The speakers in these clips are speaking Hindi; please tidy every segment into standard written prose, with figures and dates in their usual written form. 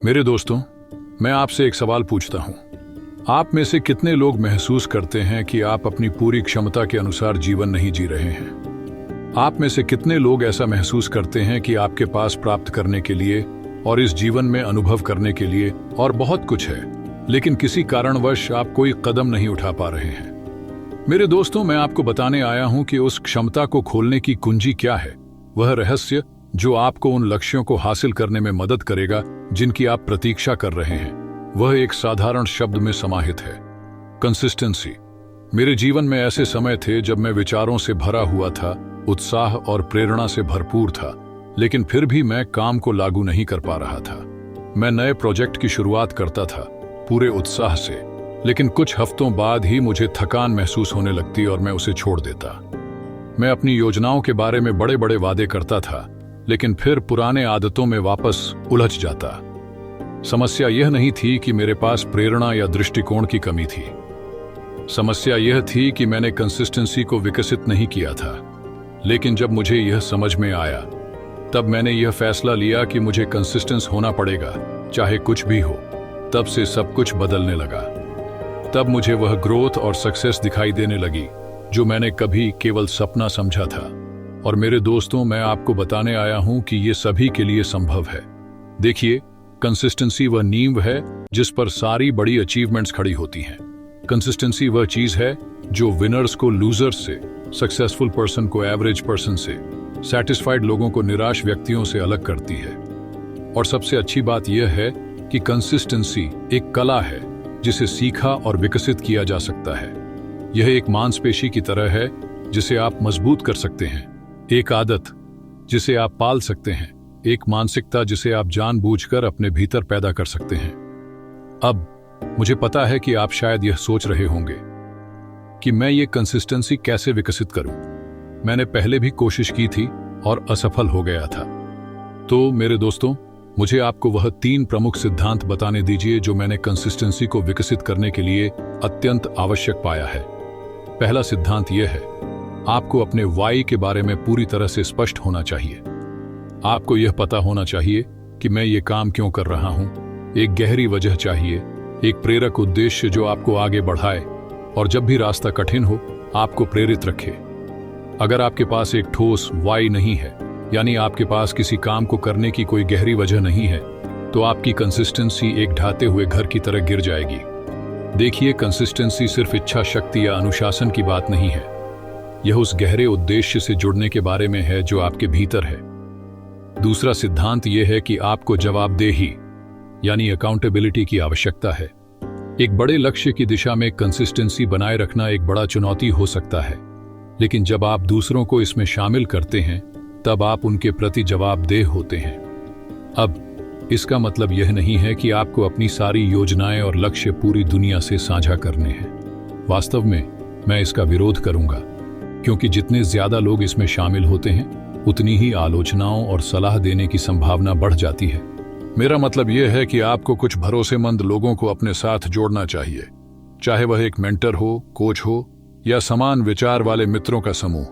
मेरे दोस्तों, मैं आपसे एक सवाल पूछता हूं। आप में से कितने लोग महसूस करते हैं कि आप अपनी पूरी क्षमता के अनुसार जीवन नहीं जी रहे हैं? आप में से कितने लोग ऐसा महसूस करते हैं कि आपके पास प्राप्त करने के लिए और इस जीवन में अनुभव करने के लिए और बहुत कुछ है, लेकिन किसी कारणवश आप कोई कदम नहीं उठा पा रहे हैं? मेरे दोस्तों, मैं आपको बताने आया हूं कि उस क्षमता को खोलने की कुंजी क्या है, वह रहस्य जो आपको उन लक्ष्यों को हासिल करने में मदद करेगा जिनकी आप प्रतीक्षा कर रहे हैं। वह एक साधारण शब्द में समाहित है, कंसिस्टेंसी। मेरे जीवन में ऐसे समय थे जब मैं विचारों से भरा हुआ था, उत्साह और प्रेरणा से भरपूर था, लेकिन फिर भी मैं काम को लागू नहीं कर पा रहा था। मैं नए प्रोजेक्ट की शुरुआत करता था पूरे उत्साह से, लेकिन कुछ हफ्तों बाद ही मुझे थकान महसूस होने लगती और मैं उसे छोड़ देता। मैं अपनी योजनाओं के बारे में बड़े बड़े वादे करता था, लेकिन फिर पुराने आदतों में वापस उलझ जाता। समस्या यह नहीं थी कि मेरे पास प्रेरणा या दृष्टिकोण की कमी थी। समस्या यह थी कि मैंने कंसिस्टेंसी को विकसित नहीं किया था। लेकिन जब मुझे यह समझ में आया, तब मैंने यह फैसला लिया कि मुझे कंसिस्टेंस होना पड़ेगा, चाहे कुछ भी हो। तब से सब कुछ बदलने लगा। तब मुझे वह ग्रोथ और सक्सेस दिखाई देने लगी जो मैंने कभी केवल सपना समझा था। और मेरे दोस्तों, मैं आपको बताने आया हूं कि यह सभी के लिए संभव है। देखिए, कंसिस्टेंसी वह नींव है जिस पर सारी बड़ी अचीवमेंट्स खड़ी होती हैं। कंसिस्टेंसी वह चीज है जो विनर्स को लूजर्स से, सक्सेसफुल पर्सन को एवरेज पर्सन से, सैटिस्फाइड लोगों को निराश व्यक्तियों से अलग करती है। और सबसे अच्छी बात यह है कि कंसिस्टेंसी एक कला है जिसे सीखा और विकसित किया जा सकता है। यह एक मांसपेशी की तरह है जिसे आप मजबूत कर सकते हैं, एक आदत जिसे आप पाल सकते हैं, एक मानसिकता जिसे आप जानबूझकर अपने भीतर पैदा कर सकते हैं। अब मुझे पता है कि आप शायद यह सोच रहे होंगे कि मैं ये कंसिस्टेंसी कैसे विकसित करूं। मैंने पहले भी कोशिश की थी और असफल हो गया था। तो मेरे दोस्तों, मुझे आपको वह 3 प्रमुख सिद्धांत बताने दीजिए जो मैंने कंसिस्टेंसी को विकसित करने के लिए अत्यंत आवश्यक पाया है। पहला सिद्धांत यह है, आपको अपने वाई के बारे में पूरी तरह से स्पष्ट होना चाहिए। आपको यह पता होना चाहिए कि मैं ये काम क्यों कर रहा हूं। एक गहरी वजह चाहिए, एक प्रेरक उद्देश्य जो आपको आगे बढ़ाए और जब भी रास्ता कठिन हो, आपको प्रेरित रखे। अगर आपके पास एक ठोस वाई नहीं है, यानी आपके पास किसी काम को करने की कोई गहरी वजह नहीं है, तो आपकी कंसिस्टेंसी एक ढाते हुए घर की तरह गिर जाएगी। देखिए, कंसिस्टेंसी सिर्फ इच्छा शक्ति या अनुशासन की बात नहीं है। यह उस गहरे उद्देश्य से जुड़ने के बारे में है जो आपके भीतर है। दूसरा सिद्धांत यह है कि आपको जवाबदेही यानी अकाउंटेबिलिटी की आवश्यकता है। एक बड़े लक्ष्य की दिशा में कंसिस्टेंसी बनाए रखना एक बड़ा चुनौती हो सकता है, लेकिन जब आप दूसरों को इसमें शामिल करते हैं, तब आप उनके प्रति जवाबदेह होते हैं। अब इसका मतलब यह नहीं है कि आपको अपनी सारी योजनाएं और लक्ष्य पूरी दुनिया से साझा करने हैं। वास्तव में मैं इसका विरोध करूंगा, क्योंकि जितने ज्यादा लोग इसमें शामिल होते हैं, उतनी ही आलोचनाओं और सलाह देने की संभावना बढ़ जाती है। मेरा मतलब यह है कि आपको कुछ भरोसेमंद लोगों को अपने साथ जोड़ना चाहिए, चाहे वह एक मेंटर हो, कोच हो या समान विचार वाले मित्रों का समूह,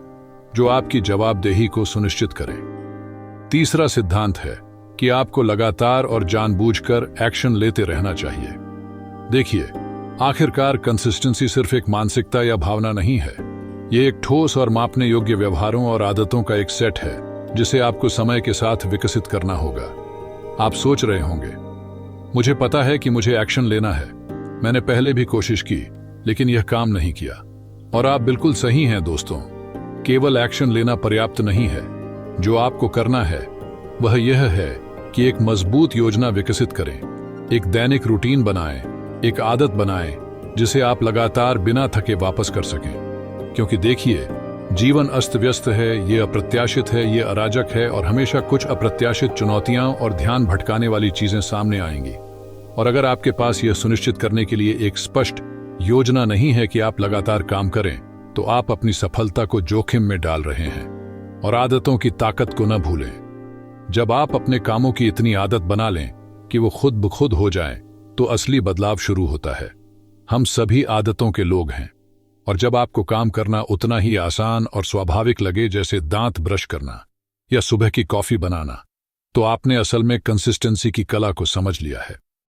जो आपकी जवाबदेही को सुनिश्चित करें। तीसरा सिद्धांत है कि आपको लगातार और जानबूझकर एक्शन लेते रहना चाहिए। देखिए, आखिरकार कंसिस्टेंसी सिर्फ एक मानसिकता या भावना नहीं है। यह एक ठोस और मापने योग्य व्यवहारों और आदतों का एक सेट है जिसे आपको समय के साथ विकसित करना होगा। आप सोच रहे होंगे, मुझे पता है कि मुझे एक्शन लेना है, मैंने पहले भी कोशिश की, लेकिन यह काम नहीं किया। और आप बिल्कुल सही हैं दोस्तों, केवल एक्शन लेना पर्याप्त नहीं है। जो आपको करना है वह यह है कि एक मजबूत योजना विकसित करें, एक दैनिक रूटीन बनाएं, एक आदत बनाएं जिसे आप लगातार बिना थके वापस कर सकें। क्योंकि देखिए, जीवन अस्त व्यस्त है, ये अप्रत्याशित है, ये अराजक है और हमेशा कुछ अप्रत्याशित चुनौतियां और ध्यान भटकाने वाली चीजें सामने आएंगी। और अगर आपके पास यह सुनिश्चित करने के लिए एक स्पष्ट योजना नहीं है कि आप लगातार काम करें, तो आप अपनी सफलता को जोखिम में डाल रहे हैं। और आदतों की ताकत को न भूलें। जब आप अपने कामों की इतनी आदत बना लें कि वो खुद ब खुद हो जाएं, तो असली बदलाव शुरू होता है। हम सभी आदतों के लोग हैं, और जब आपको काम करना उतना ही आसान और स्वाभाविक लगे जैसे दांत ब्रश करना या सुबह की कॉफी बनाना, तो आपने असल में कंसिस्टेंसी की कला को समझ लिया है।